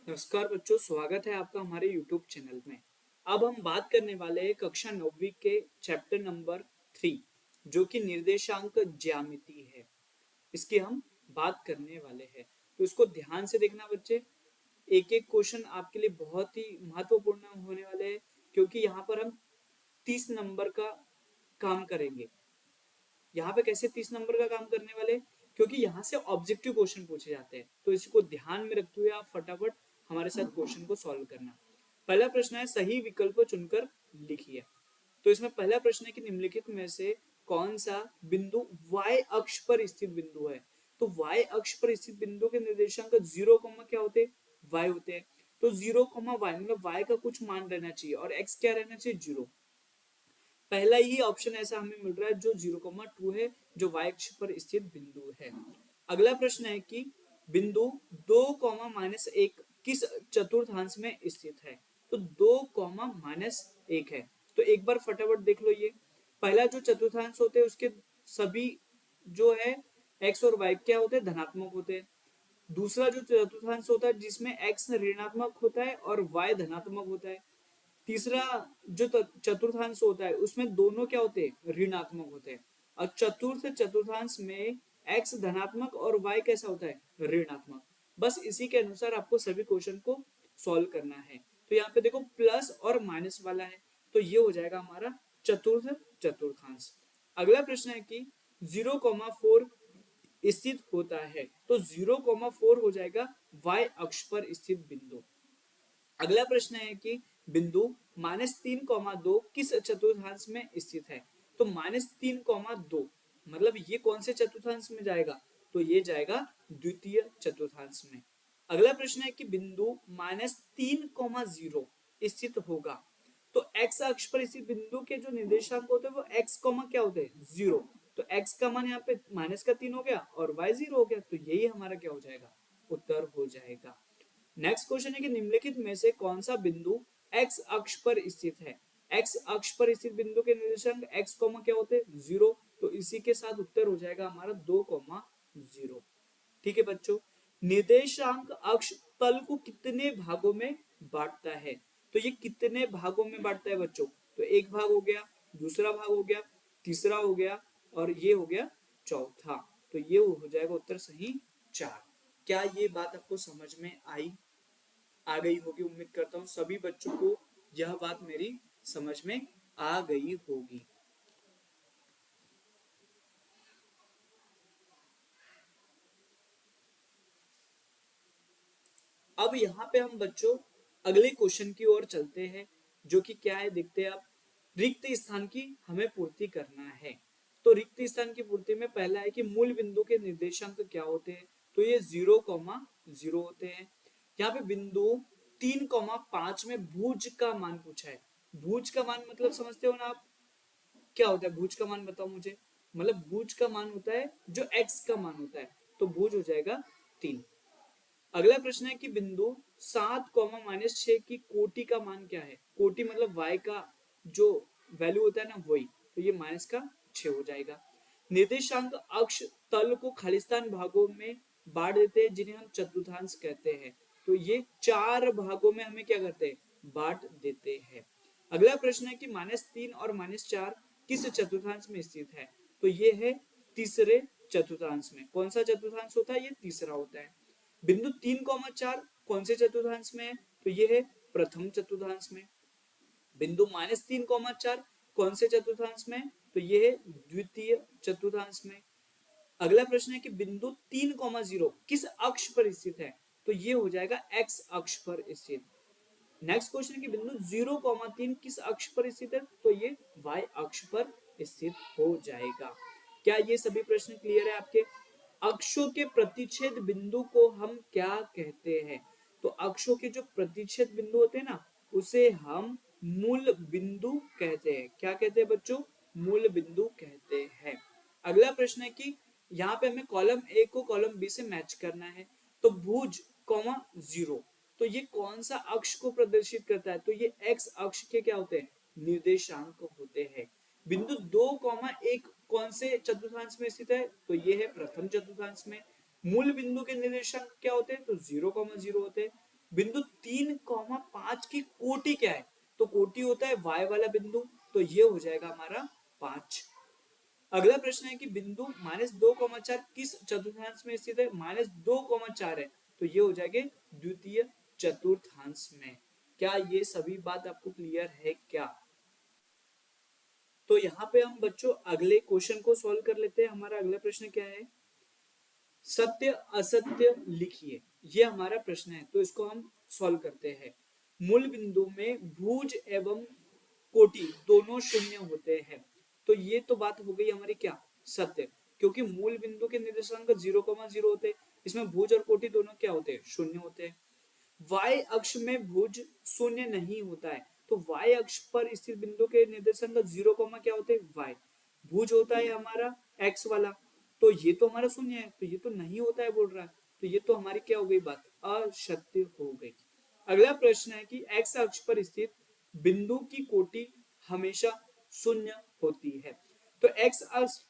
नमस्कार बच्चों, स्वागत है आपका हमारे YouTube चैनल में। अब हम बात करने वाले हैं कक्षा 9वीं के चैप्टर नंबर 3 जो कि निर्देशांक ज्यामिति है। इसकी हम बात करने वाले हैं, तो इसको ध्यान से देखना बच्चे। एक एक क्वेश्चन आपके लिए बहुत ही महत्वपूर्ण होने वाले हैं, क्योंकि यहाँ पर हम 30 नंबर का काम करेंगे। यहाँ पे कैसे 30 नंबर का काम करने वाले, क्योंकि यहाँ से ऑब्जेक्टिव क्वेश्चन पूछे जाते हैं, तो इसको ध्यान में रखते हुए आप फटाफट हमारे साथ क्वेश्चन को सॉल्व करना। पहला प्रश्न है, सही विकल्प चुनकर लिखिए। तो इसमें पहला प्रश्न है कि निम्नलिखित में से कौन सा बिंदु y अक्ष पर स्थित बिंदु है। तो y अक्ष पर स्थित बिंदु के निर्देशांक 0, क्या होते हैं, y होते हैं। तो 0, y मतलब y का कुछ मान रहना चाहिए और x क्या रहना चाहिए, 0। पहला ही ऑप्शन ऐसा हमें मिल रहा है जो 0,2 है, जो y अक्ष पर स्थित बिंदु है। अगला प्रश्न है कि बिंदु 2,-1 किस चतुर्थांश में स्थित है। तो 2,-1 है। तो एक बार फटाफट देख लो, ये पहला जो चतुर्थांश होते हैं उसके सभी जो है x और y क्या होते हैं, धनात्मक होते हैं। दूसरा जो चतुर्थांश होता है जिसमें x ऋणात्मक होता है और y धनात्मक होता है। तीसरा जो चतुर्थांश होता है उसमें दोनों क्या होते हैं, ऋणात्मक होते हैं। और चतुर्थ चतुर्थांश में x धनात्मक और y कैसा होता है, ऋणात्मक। बस इसी के अनुसार आपको सभी क्वेश्चन को सॉल्व करना है। तो यहाँ पे देखो प्लस और माइनस वाला है, तो ये हो जाएगा हमारा चतुर्थ चतुर्थांश। अगला प्रश्न है कि 0,4 स्थित होता है। तो 0,4 हो जाएगा y अक्ष पर स्थित बिंदु। अगला प्रश्न है कि बिंदु -3,2 किस चतुर्थांश में स्थित है। तो -3,2 मतलब ये कौन से चतुर्थांश में जाएगा, तो ये जाएगा द्वितीय चतुर्थांश में। अगला प्रश्न है कि बिंदु -3,0 स्थित होगा। तो x अक्ष पर स्थित बिंदु के जो निर्देशांक होते हैं वो x, क्या होते हैं, 0। तो x का मान यहाँ पे -3 हो गया और y 0 हो गया, तो यही हमारा क्या हो जाएगा, उत्तर हो जाएगा। नेक्स्ट क्वेश्चन है कि निम्नलिखित में से कौन सा बिंदु x अक्ष पर स्थित है। x अक्ष पर स्थित बिंदु के निर्देशांक x, क्या होते हैं, 0। तो इसी के साथ उत्तर हो जाएगा हमारा 2,0। ठीक है बच्चों, निर्देशांक अक्ष तल को कितने भागों में बांटता है। तो ये कितने भागों में बांटता है बच्चों, तो एक भाग हो गया, दूसरा भाग हो गया, तीसरा हो गया और ये हो गया चौथा। तो ये हो जाएगा उत्तर सही 4। क्या ये बात आपको समझ में आ गई होगी। उम्मीद करता हूँ सभी बच्चों को यह बात मेरी समझ में आ गई होगी। अब यहाँ पे हम बच्चों अगले क्वेश्चन की ओर चलते हैं, जो कि क्या है देखते हैं। अब रिक्त स्थान की हमें पूर्ति करना है। तो रिक्त स्थान की पूर्ति में पहला है कि मूल बिंदु के निर्देशांक क्या होते हैं। तो ये 0,0 होते हैं। यहाँ पे बिंदु 3,5 में भुज का मान पूछा है। भुज का मान मतलब समझते हो ना आप, क्या होता है भुज का मान, बताओ मुझे। मतलब भुज का मान होता है जो x का मान होता है, तो भुज हो जाएगा 3। अगला प्रश्न है कि बिंदु 7,-6 की कोटि का मान क्या है। कोटि मतलब y का जो वैल्यू होता है ना, वही। तो ये -6 हो जाएगा। निर्देशांक अक्ष तल को खालिस्तान भागों में बांट देते हैं, जिन्हें हम चतुर्थांश कहते हैं। तो ये 4 भागों में हमें क्या करते हैं, बांट देते हैं। अगला प्रश्न है कि -3 और -4 किस चतुर्थांश में स्थित है। तो ये है तीसरे चतुर्थांश में। कौन सा चतुर्थांश होता है, ये तीसरा होता है। बिंदु 3,4 कौन से चतुर्थांश में है, तो ये है प्रथम चतुर्थांश में। बिंदु -3,4 कौन से चतुर्थांश में, तो ये है द्वितीय चतुर्थांश में। अगला प्रश्न है कि बिंदु 3,0 किस अक्ष पर स्थित है। तो ये हो जाएगा x अक्ष पर स्थित। नेक्स्ट क्वेश्चन है कि बिंदु 0,3 किस अक्ष पर स्थित है। तो ये y अक्ष पर स्थित हो जाएगा। क्या ये सभी प्रश्न क्लियर है आपके। अक्षों के प्रतिच्छेद बिंदु को हम क्या कहते हैं। तो अक्षों के जो प्रतिच्छेद बिंदु होते हैं ना, उसे हम मूल बिंदु कहते हैं। क्या कहते हैं बच्चों, मूल बिंदु कहते हैं। अगला प्रश्न है कि यहाँ पे हमें कॉलम ए को कॉलम बी से मैच करना है। तो भुज 0, तो ये कौन सा अक्ष को प्रदर्शित करता है। तो ये x अक्ष के क्या होते हैं, निर्देशांक होते हैं। बिंदु 2,1 कौन से चतुर्थांश में स्थित है। तो ये है प्रथम चतुर्थांश में। मूल बिंदु के निर्देशांक क्या होते हैं, तो 0,0 होते हैं। बिंदु 3,5 की कोटि क्या है? तो कोटि होता है y वाला बिंदु, तो ये हो जाएगा हमारा 5। अगला प्रश्न है कि बिंदु -2,4 किस चतुर्थांश में स्थित है? -2,4 है, तो ये हो जाएगा द्वितीय चतुर्थांश में। क्या ये सभी बात आपको क्लियर है क्या? तो यहाँ पे हम बच्चों अगले क्वेश्चन को सॉल्व कर लेते हैं। हमारा अगला प्रश्न क्या है? सत्य असत्य लिखिए, ये हमारा प्रश्न है, तो इसको हम सॉल्व करते हैं। मूल बिंदु में भुज एवं कोटि दोनों शून्य होते हैं, तो ये तो बात हो गई हमारी क्या? सत्य, क्योंकि मूल बिंदु के निर्देशांक 0,0 होते हैं, इसमें भुज और कोटि दोनों क्या होते हैं? शून्य होते हैं। y अक्ष में भुज शून्य नहीं होता है, तो y अक्ष पर स्थित बिंदु के निर्देशांक 0, क्या होते हैं? y। भुज होता है हमारा x वाला, तो ये तो हमारा शून्य है, तो ये तो नहीं होता है बोल रहा है, तो ये तो हमारी क्या हो गई बात? असत्य हो गई। अगला प्रश्न है कि x अक्ष पर स्थित बिंदु की कोटि हमेशा शून्य होती है, तो x अक्ष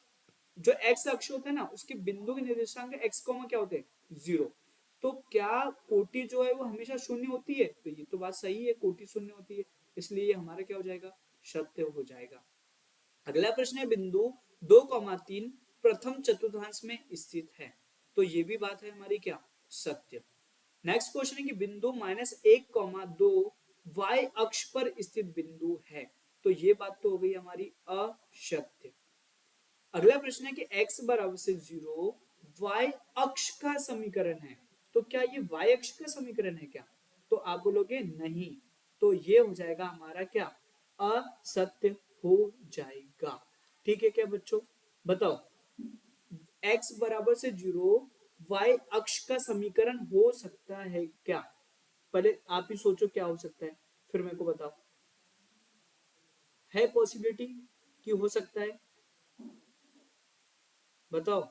जो x अक्ष होता है ना, उसके बिंदु के निर्देशांक x, क्या होते हैं? 0। तो क्या कोटि जो है वो हमेशा शून्य होती है? तो ये तो बात सही है, कोटि शून्य होती है, इसलिए ये हमारा क्या हो जाएगा? सत्य हो जाएगा। अगला प्रश्न है बिंदु 2,3 प्रथम चतुर्थांश में स्थित है, तो ये भी बात है हमारी क्या? सत्य। नेक्स्ट क्वेश्चन है कि बिंदु -1,2 y अक्ष पर स्थित बिंदु है, तो ये बात तो हो गई हमारी असत्य। अगला प्रश्न है कि x बराबर से 0 y अक्ष का समीकरण है, तो क्या ये y अक्ष का समीकरण है क्या? तो आप बोलोगे नहीं, तो ये हो जाएगा हमारा क्या? असत्य हो जाएगा। ठीक है क्या बच्चों? बताओ, x बराबर से 0 y अक्ष का समीकरण हो सकता है क्या? पहले आप ही सोचो क्या हो सकता है, फिर मेरे को बताओ। है पॉसिबिलिटी कि हो सकता है? बताओ।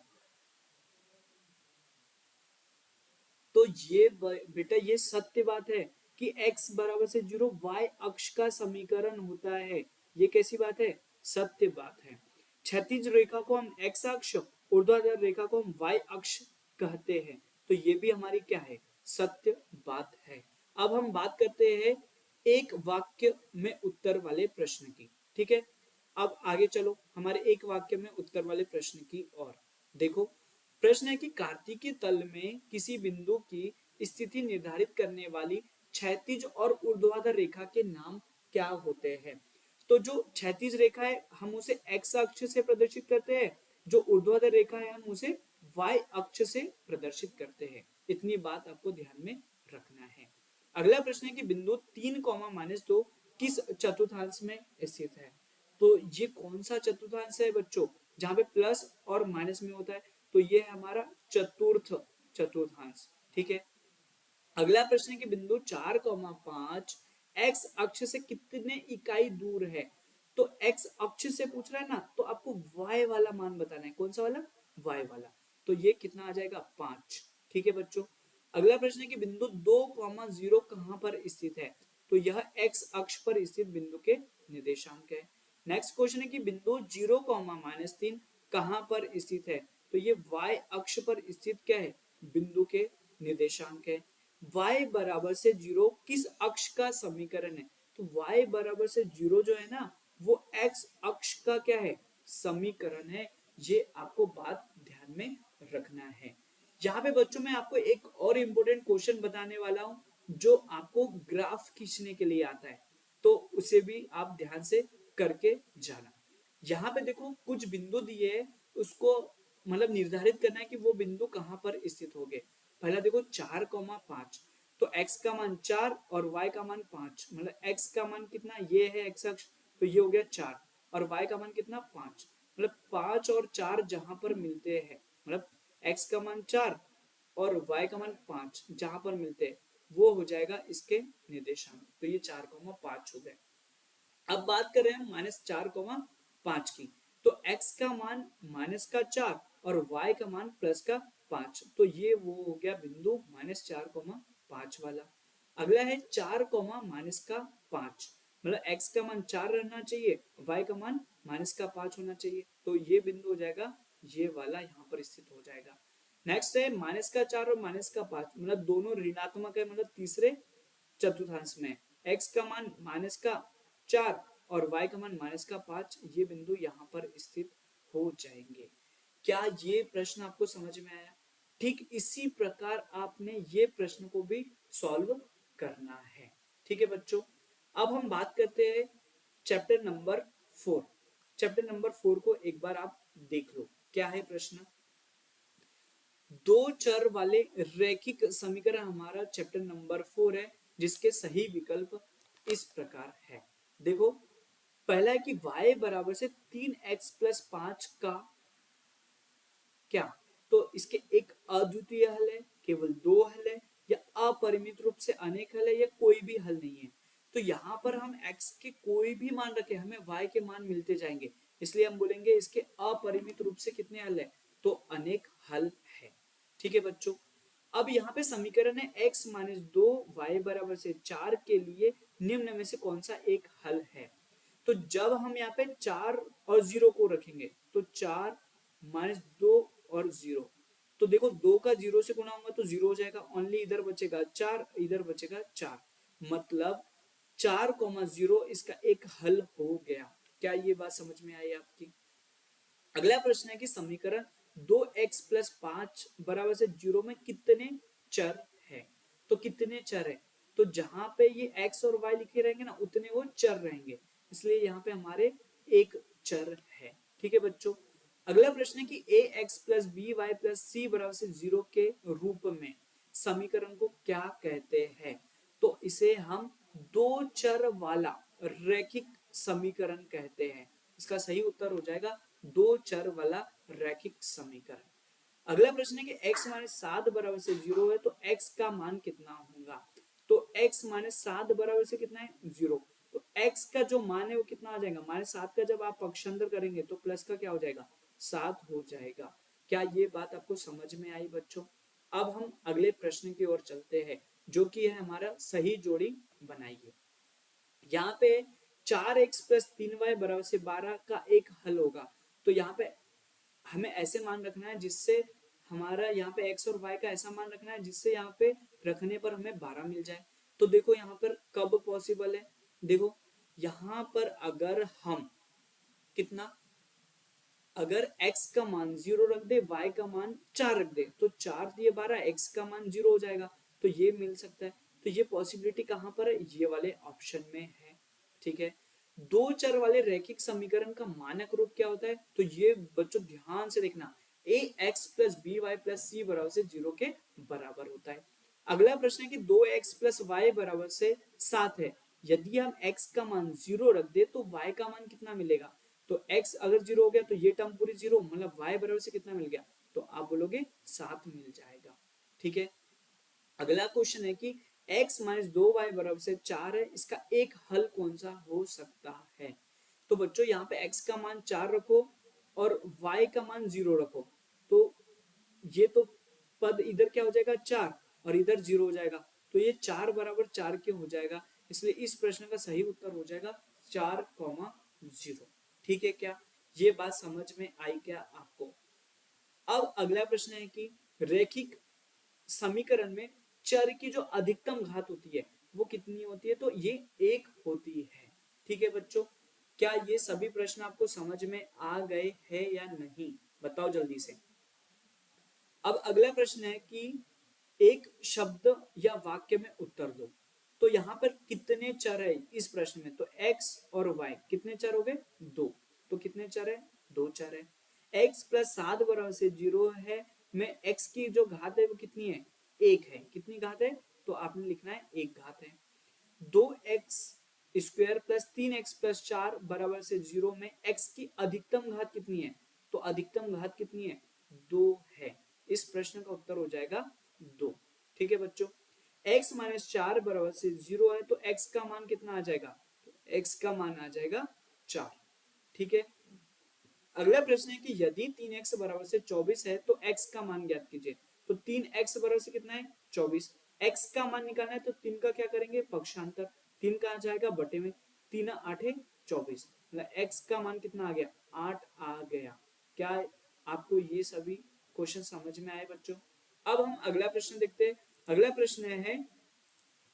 तो ये बेटा ये सत्य बात है कि x बराबर से 0 y अक्ष का समीकरण होता है। ये कैसी बात है? सत्य बात है। क्षैतिज रेखा को हम x अक्ष, ऊर्ध्वाधर रेखा को हम y अक्ष कहते हैं, तो ये भी हमारी क्या है? सत्य बात है। अब हम बात करते हैं एक वाक्य में उत्तर वाले प्रश्न की। ठीक है, अब आगे चलो हमारे एक वाक्य में उत्तर वाले प्रश्न की ओर। देखो, प्रश्न है कि कार्तिकीय तल में किसी बिंदु की स्थिति निर्धारित करने वाली क्षैतिज और ऊर्ध्वाधर रेखा के नाम क्या होते हैं? तो जो क्षैतिज रेखा है हम उसे x अक्ष से प्रदर्शित करते हैं, जो ऊर्ध्वाधर रेखा है हम उसे y अक्ष से प्रदर्शित करते हैं। इतनी बात आपको ध्यान में रखना है। अगला प्रश्न है कि बिंदु 3,-2 किस चतुर्थांश में स्थित है? तो ये कौन सा चतुर्थांश है बच्चों जहां पे प्लस और माइनस में होता है? तो ये है हमारा चतुर्थ चतुर्थांश। ठीक है। अगला प्रश्न है कि बिंदु 4,5 x अक्ष से कितने इकाई दूर है? तो x अक्ष से पूछ रहा है ना, तो आपको y वाला मान बताना है। कौन सा वाला? y वाला। तो ये कितना आ जाएगा? 5। ठीक है बच्चों। अगला प्रश्न है कि बिंदु 2,0 कहां पर स्थित है? तो यह x अक्ष पर स्थित बिंदु के निर्देशांक है। नेक्स्ट क्वेश्चन है कि बिंदु 0,-3 कहां पर स्थित है? तो ये y अक्ष पर स्थित क्या है? बिंदु के निर्देशांक है। y बराबर से 0 किस अक्ष का समीकरण है? तो y बराबर से 0 जो है ना, वो x अक्ष का क्या है? समीकरण है। ये आपको बात ध्यान में रखना है। यहाँ पे बच्चों मैं आपको एक और इम्पोर्टेंट क्वेश्चन बताने वाला हूँ जो आपको ग्राफ खींचने के लिए आता है, तो उसे भी आप ध्यान से करके जाना। यहाँ पे देखो कुछ बिंदु दिए है, उसको मतलब निर्धारित करना है कि वो बिंदु कहाँ पर स्थित होंगे। पहला देखो 4,5, तो x का मान 4 और y का मान 5, मतलब x का मान कितना? ये है x अक्ष, तो ये हो गया 4 और y का मान कितना? 5। मतलब 5 और 4 जहां पर मिलते हैं, मतलब x का मान 4 और y का मान 5 जहां पर मिलते हैं, वो हो जाएगा इसके निर्देशांक। तो ये 4,5 हो गए। अब बात कर रहे हैं -4,5 की, तो x का मान -4 और y का मान +5, तो ये वो हो गया बिंदु -4,5 वाला। अगला है 4,-5, मतलब x का मान 4 रहना चाहिए, y का मान -5 होना चाहिए, तो ये बिंदु हो जाएगा ये वाला, यहाँ पर स्थित हो जाएगा। नेक्स्ट है -4 और -5, मतलब दोनों ऋणात्मक है, मतलब तीसरे चतुर्थांश में। x का मान -4 और y का मान -5, ये बिंदु यहाँ पर स्थित हो जाएंगे। क्या ये प्रश्न आपको समझ में आया? ठीक इसी प्रकार आपने ये प्रश्न को भी सॉल्व करना है। ठीक है बच्चों, अब हम बात करते हैं चैप्टर नंबर 4। चैप्टर नंबर 4 को एक बार आप देख लो, क्या है प्रश्न। दो चर वाले रैखिक समीकरण हमारा चैप्टर नंबर 4 है, जिसके सही विकल्प इस प्रकार है। देखो, पहला है कि y बराबर से 3x प्लस 5 का क्या, तो इसके एक अद्वितीय हल है, केवल दो हल है, या अपरिमित रूप से अनेक हल है, या कोई भी हल नहीं है। तो यहाँ पर हम x के कोई भी मान रखे, हमें y के मान मिलते जाएंगे, इसलिए हम बोलेंगे इसके अपरिमित रूप से कितने हल है, तो अनेक हल है। ठीक है बच्चों, अब यहाँ पे समीकरण है x माइनस 2 y बराबर से 4 के लिए निम्न में से कौन सा एक हल है। तो जब हम यहाँ पे 4 और 0 को रखेंगे, तो 4 -2 और 0, तो देखो 2 का 0 से गुना होगा तो 0 हो जाएगा, ओनली इधर बचेगा 4, इधर बचेगा 4, मतलब 4,0 इसका एक हल हो गया। क्या ये बात समझ में आई आपकी? अगला प्रश्न है कि समीकरण 2x प्लस 5 बराबर से 0 में कितने चर है। तो कितने चर है, तो जहां पे ये x और y लिखे रहेंगे ना, उतने वो चर रहेंगे, इसलिए यहाँ पे हमारे एक चर है। ठीक है बच्चों, अगला प्रश्न है कि ax plus B Y plus C बराबर से 0 के रूप में समीकरण को क्या कहते हैं। तो इसे हम दो चर वाला रैखिक समीकरण कहते हैं। इसका सही उत्तर हो जाएगा दो चर वाला रैखिक समीकरण। अगला प्रश्न है कि x माइनस 7 बराबर से 0 है, तो x का मान कितना होगा। तो x माइनस 7 बराबर से कितना है, 0, तो x का जो मान है वो कितना आ जाएगा, -7 का जब आप पक्षांतर करेंगे तो प्लस का क्या हो जाएगा, 7 हो जाएगा। क्या ये बात आपको समझ में आई बच्चों? अब हम अगले प्रश्न की ओर चलते हैं, जो कि है हमारा सही जोड़ी बनाइए। यहाँ पे 4x प्लस 3y बराबर से 12 का एक हल होगा। तो यहाँ पे हमें ऐसे मान रखना है जिससे हमारा यहाँ पे x और y का ऐसा मान रखना है जिससे यहाँ पे रखने पर हमें 12 मिल जाए। तो देखो यहाँ पर कब पॉसिबल है, देखो यहाँ पर अगर हम कितना, अगर x का मान 0 रख दे, y का मान 4 रख दे, तो 4 दिए 12, x का मान 0 हो जाएगा, तो ये मिल सकता है। तो ये पॉसिबिलिटी कहां पर है, ये वाले ऑप्शन में है। ठीक है, दो चर वाले रैखिक समीकरण का मानक रूप क्या होता है, तो ये बच्चों ध्यान से देखना, ax plus B Y plus C बराबर से 0 के बराबर होता है। अगला प्रश्न है कि 2x प्लस वाई बराबर से 7 है, यदि हम x का मान 0 रख दे तो y का मान कितना मिलेगा। तो x अगर 0 हो गया तो ये टर्म पूरी 0, मतलब y बराबर से कितना मिल गया, तो आप बोलोगे 7 मिल जाएगा। ठीक है, अगला क्वेश्चन है कि x माइनस 2y बराबर से 4 है, इसका एक हल कौन सा हो सकता है। तो बच्चों यहाँ पे x का मान 4 रखो और y का मान 0 रखो, तो ये तो पद इधर क्या हो जाएगा 4 और इधर 0 हो जाएगा, तो ये 4 बराबर 4 के हो जाएगा, इसलिए इस प्रश्न का सही उत्तर हो जाएगा 4,0। ठीक है, क्या ये बात समझ में आई क्या आपको? अब अगला प्रश्न है कि रैखिक समीकरण में चर की जो अधिकतम घात होती है वो कितनी होती है, तो ये 1 होती है। ठीक है बच्चों, क्या ये सभी प्रश्न आपको समझ में आ गए हैं या नहीं, बताओ जल्दी से। अब अगला प्रश्न है कि एक शब्द या वाक्य में उत्तर दो। तो यहाँ पर कितने चर है इस प्रश्न में, तो x और y कितने चर हो गए, 2, तो कितने चर है, 2 चर है। x प्लस 7 बराबर से 0 है, में x की जो घात है वो कितनी है, 1 है, कितनी घात है, तो आपने लिखना है 1 घात है। 2x square plus 3x plus 4 बराबर से 0 में x की अधिकतम घात कितनी है, तो अधिकतम घात कितनी है, 2 है। इस प्रश्न का उत्तर हो जाएगा 2। ठीक है बच्चों, x माइनस 4 बराबर से 0 है, तो x का मान कितना आ जाएगा, तो x का मान आ जाएगा 4। ठीक है, अगला प्रश्न है कि यदि 3x बराबर से 24 है तो x का मान ज्ञात कीजिए। तो 3x बराबर से कितना है, 24, x का मान निकालना है तो 3 का क्या करेंगे, पक्षांतर, 3 का आ जाएगा बटे में, 3 8 24, मतलब x का मान कितना आ गया, 8 आ गया। क्या आपको ये सभी क्वेश्चन समझ में आए बच्चों? अब हम अगला प्रश्न देखते हैं। अगला प्रश्न है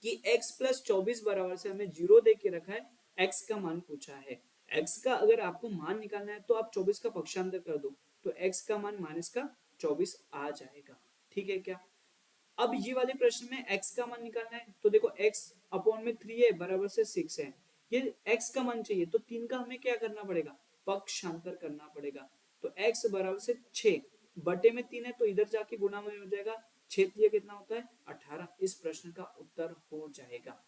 कि x प्लस 24 बराबर से हमें 0 दे के रखा है, x का मान पूछा है। x का अगर आपको मान निकालना है तो आप 24 का पक्षांतर कर दो, तो x का मान माइनस का 24 आ जाएगा। ठीक है क्या? अब ये वाले प्रश्न में x का मान निकालना है, तो देखो x अपॉन में 3 है बराबर से 6 है, ये x का मान चाहिए, तो 3 का हमें क्या करना पड़ेगा? पक्षांतर करना पड़ेगा। तो x बराबर से 6 बटे में 3 है, तो इधर जाके गुणा में हो जाएगा, 6 ये कितना होता है? 18। इस प्रश्न का उत्तर हो जाएगा।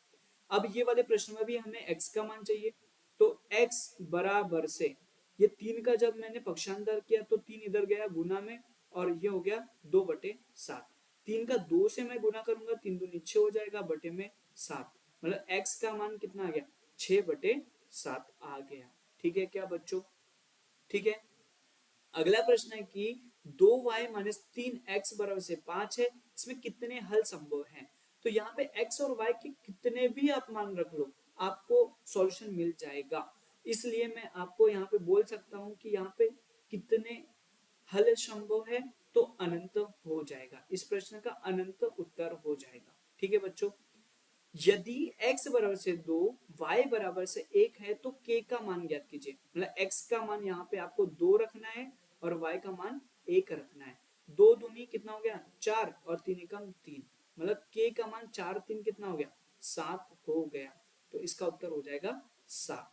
अब ये वाले प्रश्न में भी हमें x का मान चाहिए, तो x बराबर से ये 3 का जब मैंने पक्षांतर किया तो 3 इधर गया गुना में, और ये हो गया 2/7। 3 का 2 से मैं गुना करूंगा, 3 दूनी 6 हो जाएगा, बटे में 7, मतलब x का मान कितना आ गया? 6/7 आ गया। ठीक है क्या बच्चों? ठीक है। अगला प्रश्न है कि 2y माइनस 3x बराबर से 5 है, इसमें कितने हल संभव हैं? तो यहाँ पे x और y के कितने भी आप मान रख लो, आपको सॉल्यूशन मिल जाएगा। इसलिए मैं आपको यहाँ पे बोल सकता हूँ कि यहाँ पे कितने हल संभव है, तो अनंत हो जाएगा। इस प्रश्न का अनंत उत्तर हो जाएगा। ठीक है बच्चों। यदि x बराबर से 2, y बराबर से 1 है, तो k का मान ज्ञात कीजिए। मतलब x का मान यहाँ पे आपको 2 रखना है और y का मान 1 रखना है। 2 दूनी कितना हो गया? 4, और 3 एकम 3, मतलब k का मान 4 3 कितना हो गया? 7 हो गया। तो इसका उत्तर हो जाएगा 7।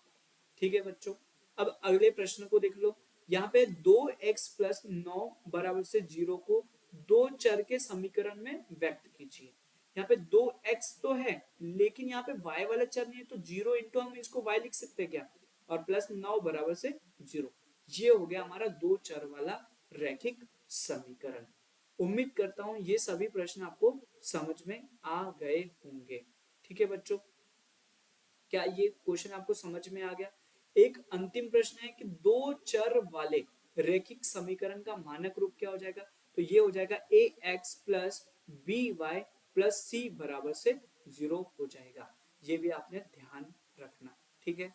ठीक है बच्चों। अब अगले प्रश्न को देख लो। यहाँ पे 2x प्लस 9 बराबर से 0 को दो चर के समीकरण में व्यक्त कीजिए। यहाँ पे 2x तो है, लेकिन यहाँ पे y वाला चर नहीं है, तो 0 इंटू हम इसको y लिख सकते हैं क्या? और प्लस 9 बराबर से 0। ये हो गया हमारा दो चर वाला रैखिक समीकरण। उम्मीद करता हूं ये सभी प्रश्न आपको समझ में आ गए होंगे। ठीक है बच्चों, क्या ये क्वेश्चन आपको समझ में आ गया? एक अंतिम प्रश्न है कि दो चर वाले रैखिक समीकरण का मानक रूप क्या हो जाएगा? तो ये हो जाएगा ax plus B Y plus C बराबर से 0 हो जाएगा। ये भी आपने ध्यान रखना। ठीक है।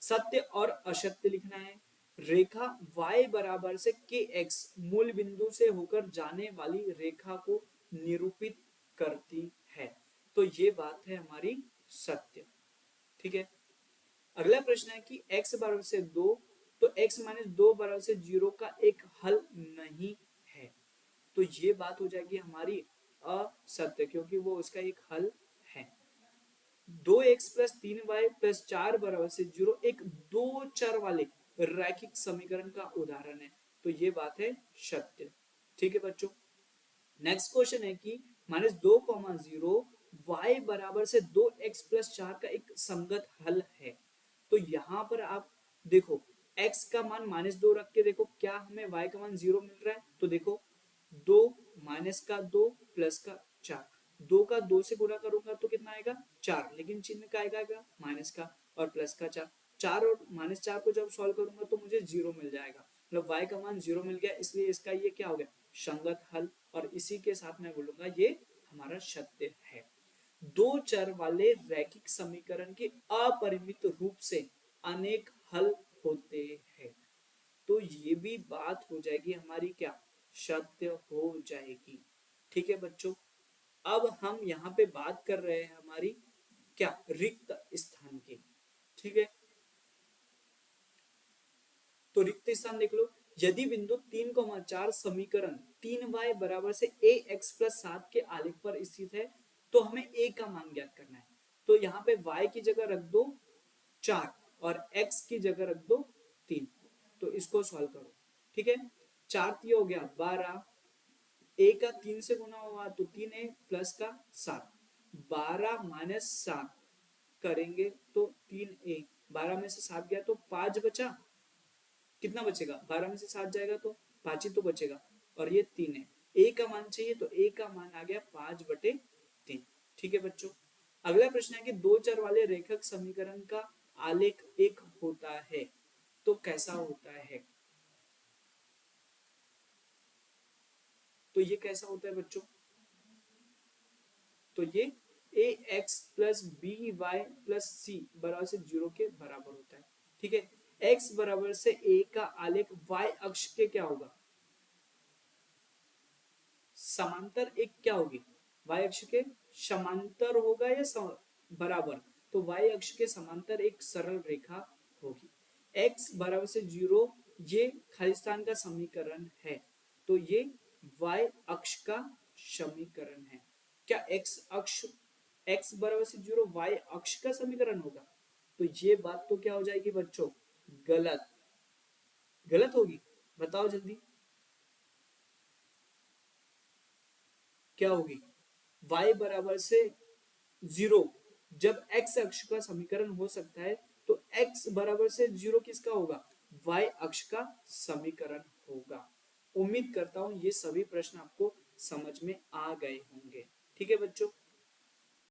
सत्य और असत्य लिखना है। रेखा y बराबर से kx मूल बिंदु से होकर जाने वाली रेखा को निरूपित करती है, तो ये बात है हमारी सत्य। ठीक है। अगला प्रश्न है कि x बराबर से 2, तो x माइनस 2 बराबर से 0 का एक हल नहीं है, तो ये बात हो जाएगी हमारी असत्य, क्योंकि वो उसका एक हल है। 2x प्लस 3y प्लस 4 बराबर से 0 एक दो चर वाले रैखिक समीकरण का उदाहरण है, तो ये बात है सत्य। ठीक है बच्चों। नेक्स्ट क्वेश्चन है कि -2,0 y बराबर से 2x प्लस 4 का एक संगत हल है। तो यहां पर आप देखो, x का मान -2 रख के देखो क्या हमें y का मान 0 मिल रहा है। तो देखो 2 माइनस का 2 प्लस का 4, 2 का 2 से गुणा करूंगा तो कितना आएगा? 4, लेकिन चिन्ह का आएगा माइनस का, और प्लस का 4, 4 और -4 को जब सॉल्व करूंगा तो मुझे 0 मिल जाएगा, मतलब y का मान 0 मिल गया, इसलिए इसका ये क्या हो गया? संगत हल। और इसी के साथ मैं बोलूंगा ये हमारा सत्य है। दो चर वाले रैखिक समीकरण के अपरिमित रूप से अनेक हल होते हैं, तो ये भी बात हो जाएगी हमारी क्या? सत्य हो जाएगी। ठीक है बच्चों। अब हम यहाँ पे बात कर रहे हैं हमारी क्या? रिक्त स्थान की। ठीक है। तो रिक्त स्थान देख लो। यदि बिंदु 3,4 समीकरण 3y बराबर से ax प्लस 7 के आलेख पर स्थित है, तो हमें a का मान ज्ञात करना है। तो यहाँ पे y की जगह रख दो 4 और x की जगह रख दो 3, तो इसको सॉल्व करो। ठीक है। 4 3 हो गया 12, a का 3 से गुना हुआ तो 3a प्लस का 7, 12 माइनस 7 करेंगे तो 3a, 12 में से 7 गया तो 5 बचा, कितना बचेगा? 12 में से 7 जाएगा तो 5 ही तो बचेगा, और ये 3 है। a का मान चाहिए, तो a का मान आ गया 5/3। ठीक है बच्चों। अगला प्रश्न है कि दो चर वाले रेखक समीकरण का आलेख एक होता है, तो कैसा होता है? तो ये कैसा होता है बच्चों? तो ये ax plus B Y plus C बराबर से 0 के बराबर होता है। ठीक है। x बराबर से a का आलेख y अक्ष के क्या होगा? समांतर एक क्या होगी, y अक्ष के समांतर होगा या बराबर, तो y अक्ष के समांतर एक सरल रेखा होगी। x बराबर से 0 ये खालिस्तान का समीकरण है, तो ये y अक्ष का समीकरण है। क्या x बराबर से 0 y अक्ष का समीकरण होगा, तो ये बात तो क्या हो जाएगी बच्चों, गलत गलत होगी। बताओ जल्दी क्या होगी, y बराबर से 0 जब x अक्ष का समीकरण हो सकता है तो x बराबर से 0 किसका होगा, y अक्ष का समीकरण होगा। उम्मीद करता हूं ये सभी प्रश्न आपको समझ में आ गए होंगे। ठीक है बच्चों।